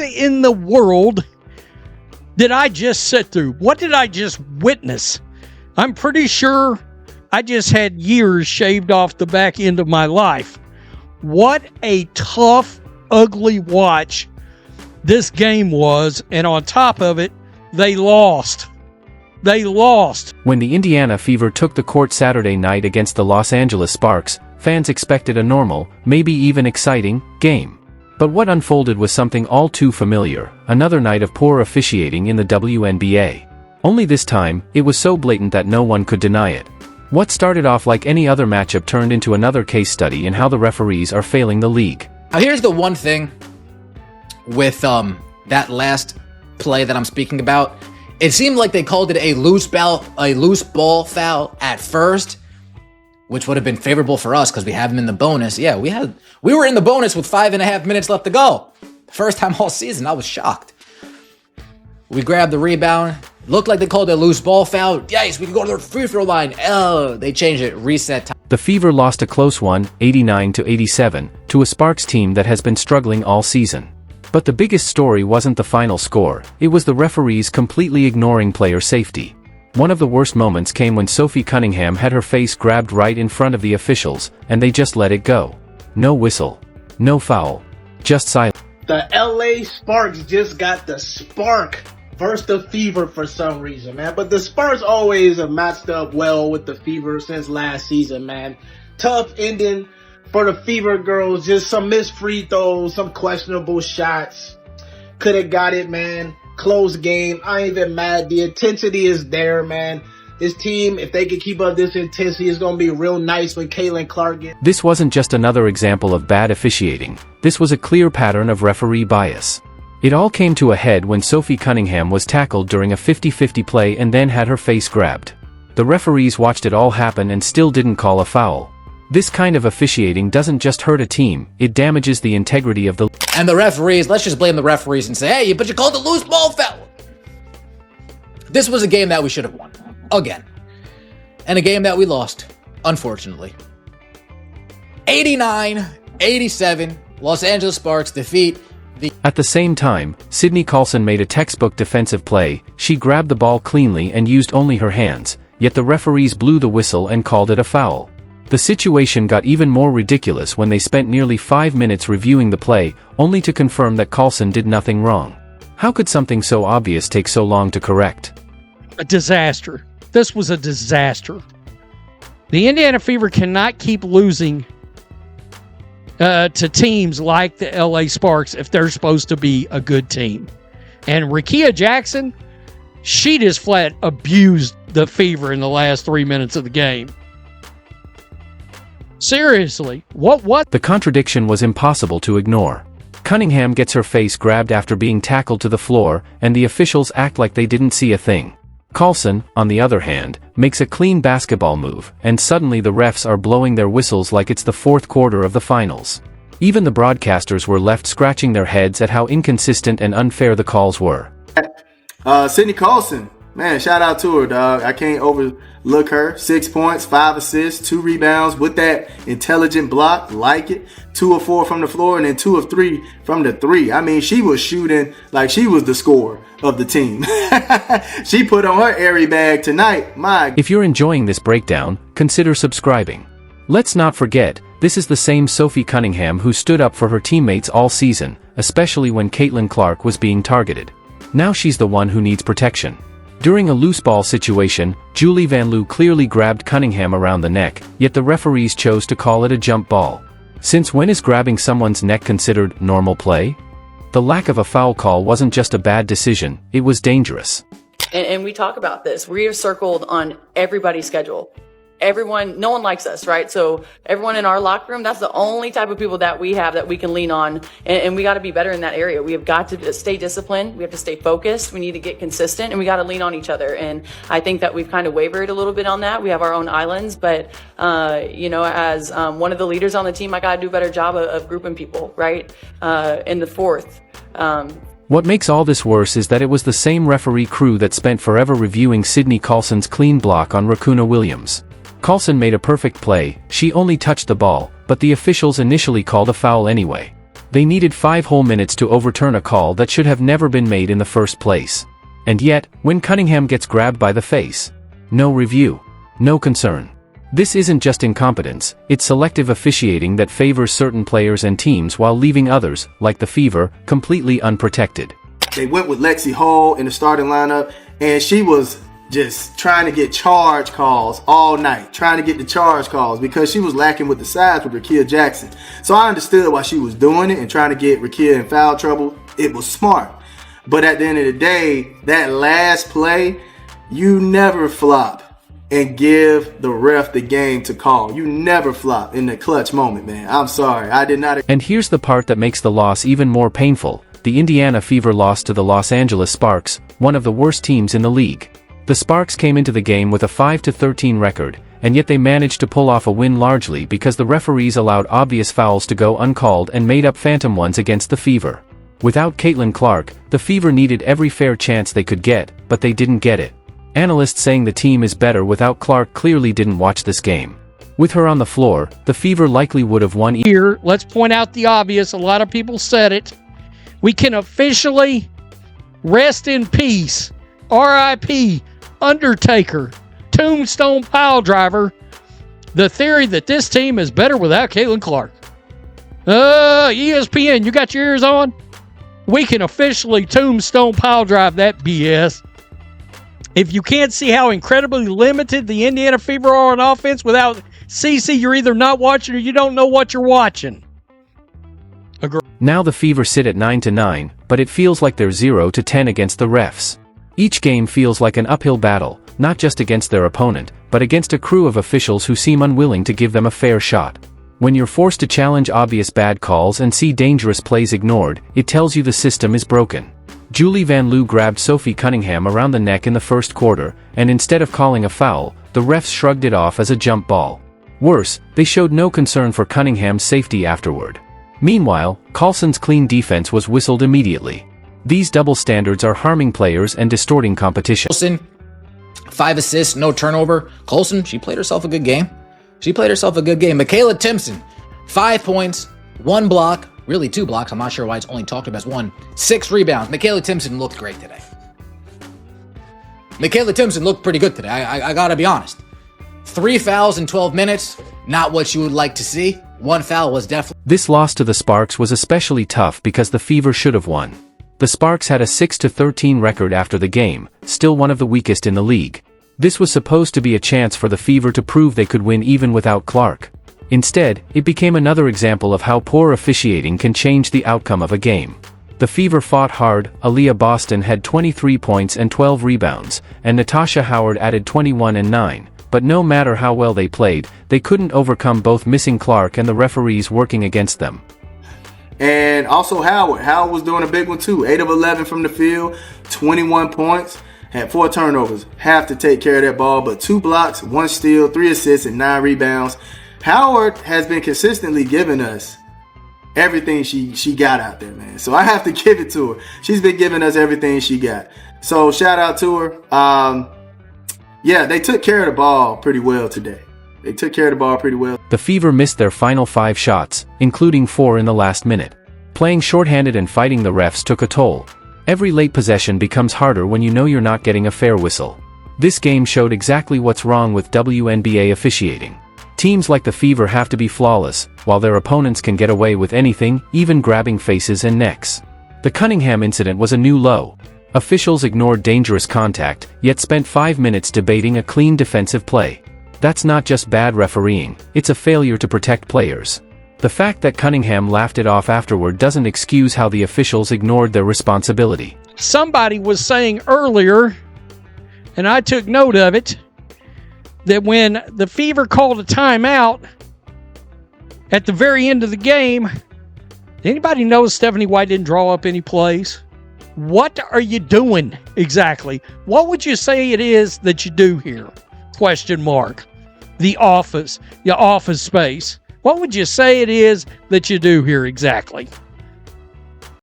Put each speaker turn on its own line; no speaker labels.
in the world did I just sit through? What did I just witness? I'm pretty sure I just had years shaved off the back end of my life. What a tough, ugly watch this game was, and on top of it, they lost. They lost.
When the Indiana Fever took the court Saturday night against the Los Angeles Sparks, fans expected a normal, maybe even exciting, game. But what unfolded was something all too familiar, another night of poor officiating in the WNBA. Only this time, it was so blatant that no one could deny it. What started off like any other matchup turned into another case study in how the referees are failing the league.
Now here's the one thing with that last play that I'm speaking about. It seemed like they called it a loose ball foul at first, which would have been favorable for us because we have him in the bonus. Yeah, we were in the bonus with 5.5 minutes left to go. First time all season, I was shocked. We grabbed the rebound. Looked like they called it a loose ball foul. Yikes, we can go to the free throw line. Oh, they changed it. Reset time.
The Fever lost a close one, 89-87, to a Sparks team that has been struggling all season. But the biggest story wasn't the final score, it was the referees completely ignoring player safety. One of the worst moments came when Sophie Cunningham had her face grabbed right in front of the officials, and they just let it go. No whistle. No foul. Just silence.
The LA Sparks just got the spark versus the Fever for some reason, man. But the Sparks always have matched up well with the Fever since last season, man. Tough ending for the Fever girls. Just some missed free throws, some questionable shots. Could have got it, man. Close game. I ain't even mad. The intensity is there, man. This team, if they can keep up this intensity, is going to be real nice when Caitlin Clark gets.
This wasn't just another example of bad officiating. This was a clear pattern of referee bias. It all came to a head when Sophie Cunningham was tackled during a 50-50 play and then had her face grabbed. The referees watched it all happen and still didn't call a foul. This kind of officiating doesn't just hurt a team, it damages the integrity of the...
And the referees, let's just blame the referees and say, hey, but you called a loose ball foul. This was a game that we should have won. Again. And a game that we lost, unfortunately. 89-87, Los Angeles Sparks defeat the...
At the same time, Sydney Colson made a textbook defensive play. She grabbed the ball cleanly and used only her hands, yet the referees blew the whistle and called it a foul. The situation got even more ridiculous when they spent nearly 5 minutes reviewing the play, only to confirm that Colson did nothing wrong. How could something so obvious take so long to correct?
A disaster. This was a disaster. The Indiana Fever cannot keep losing to teams like the LA Sparks if they're supposed to be a good team. And Rickea Jackson, she just flat abused the Fever in the last 3 minutes of the game. Seriously, what?
The contradiction was impossible to ignore. Cunningham gets her face grabbed after being tackled to the floor, and the officials act like they didn't see a thing. Colson, on the other hand, makes a clean basketball move, and suddenly the refs are blowing their whistles like it's the fourth quarter of the finals. Even the broadcasters were left scratching their heads at how inconsistent and unfair the calls were.
Sydney Colson, man, shout out to her, dog. I can't overlook her. 6 points, 5 assists, 2 rebounds with that intelligent block. Like it. 2 of 4 from the floor and then 2 of 3 from the 3. I mean, she was shooting like she was the scorer of the team. She put on her airy bag tonight.
If you're enjoying this breakdown, consider subscribing. Let's not forget, this is the same Sophie Cunningham who stood up for her teammates all season, especially when Caitlin Clark was being targeted. Now she's the one who needs protection. During a loose ball situation, Julie Van Loo clearly grabbed Cunningham around the neck, yet the referees chose to call it a jump ball. Since when is grabbing someone's neck considered normal play? The lack of a foul call wasn't just a bad decision, it was dangerous.
And we talk about this. We are circled on everybody's schedule. Everyone, no one likes us, right? So everyone in our locker room, that's the only type of people that we have that we can lean on. And we got to be better in that area. We have got to stay disciplined. We have to stay focused. We need to get consistent and we got to lean on each other. And I think that we've kind of wavered a little bit on that. We have our own islands, but, as one of the leaders on the team, I got to do a better job of grouping people, right? In the fourth.
What makes all this worse is that it was the same referee crew that spent forever reviewing Sydney Colson's clean block on Rakuna Williams. Colson made a perfect play, she only touched the ball, but the officials initially called a foul anyway. They needed 5 whole minutes to overturn a call that should have never been made in the first place. And yet, when Cunningham gets grabbed by the face, no review, no concern. This isn't just incompetence, it's selective officiating that favors certain players and teams while leaving others, like the Fever, completely unprotected.
They went with Lexi Hall in the starting lineup, and she was just trying to get charge calls all night, trying to get the charge calls because she was lacking with the size with Rakia Jackson. So I understood why she was doing it and trying to get Rakia in foul trouble. It was smart. But at the end of the day, that last play, you never flop and give the ref the game to call. You never flop in the clutch moment, man. I'm sorry. I did not.
And here's the part that makes the loss even more painful. The Indiana Fever lost to the Los Angeles Sparks, one of the worst teams in the league. The Sparks came into the game with a 5-13 record, and yet they managed to pull off a win largely because the referees allowed obvious fouls to go uncalled and made up phantom ones against the Fever. Without Caitlin Clark, the Fever needed every fair chance they could get, but they didn't get it. Analysts saying the team is better without Clark clearly didn't watch this game. With her on the floor, the Fever likely would have won.
Here, let's point out the obvious. A lot of people said it. We can officially rest in peace. R.I.P. Undertaker, Tombstone Piledriver, the theory that this team is better without Caitlin Clark. ESPN, you got your ears on? We can officially Tombstone Piledrive that BS. If you can't see how incredibly limited the Indiana Fever are on offense without CC, you're either not watching or you don't know what you're watching.
Now the Fever sit at 9-9, but it feels like they're 0-10 against the refs. Each game feels like an uphill battle, not just against their opponent, but against a crew of officials who seem unwilling to give them a fair shot. When you're forced to challenge obvious bad calls and see dangerous plays ignored, it tells you the system is broken. Julie Van Loo grabbed Sophie Cunningham around the neck in the first quarter, and instead of calling a foul, the refs shrugged it off as a jump ball. Worse, they showed no concern for Cunningham's safety afterward. Meanwhile, Carlson's clean defense was whistled immediately. These double standards are harming players and distorting competition.
Colson, 5 assists, no turnover. Colson, she played herself a good game. Michaela Timpson, 5 points, 1 block, really 2 blocks. I'm not sure why it's only talked about as 1. 6 rebounds. Michaela Timpson looked great today. Michaela Timpson looked pretty good today. I gotta be honest. 3 fouls in 12 minutes, not what you would like to see. 1 foul was definitely.
This loss to the Sparks was especially tough because the Fever should have won. The Sparks had a 6-13 record after the game, still one of the weakest in the league. This was supposed to be a chance for the Fever to prove they could win even without Clark. Instead, it became another example of how poor officiating can change the outcome of a game. The Fever fought hard. Aaliyah Boston had 23 points and 12 rebounds, and Natasha Howard added 21 and 9. But no matter how well they played, they couldn't overcome both missing Clark and the referees working against them.
And also Howard. Howard was doing a big one too. 8 of 11 from the field, 21 points, had 4 turnovers. Have to take care of that ball, but 2 blocks, 1 steal, 3 assists, and 9 rebounds. Howard has been consistently giving us everything she got out there, man. So I have to give it to her. She's been giving us everything she got. So shout out to her. Yeah, they took care of the ball pretty well today. The
Fever missed their final 5 shots, including 4 in the last minute. Playing shorthanded and fighting the refs took a toll. Every late possession becomes harder when you know you're not getting a fair whistle. This game showed exactly what's wrong with WNBA officiating. Teams like the Fever have to be flawless, while their opponents can get away with anything, even grabbing faces and necks. The Cunningham incident was a new low. Officials ignored dangerous contact, yet spent 5 minutes debating a clean defensive play. That's not just bad refereeing, it's a failure to protect players. The fact that Cunningham laughed it off afterward doesn't excuse how the officials ignored their responsibility.
Somebody was saying earlier, and I took note of it, that when the Fever called a timeout at the very end of the game, anybody knows Stephanie White didn't draw up any plays? What are you doing exactly? What would you say it is that you do here? Question mark. The office, your office space. What would you say it is that you do here exactly?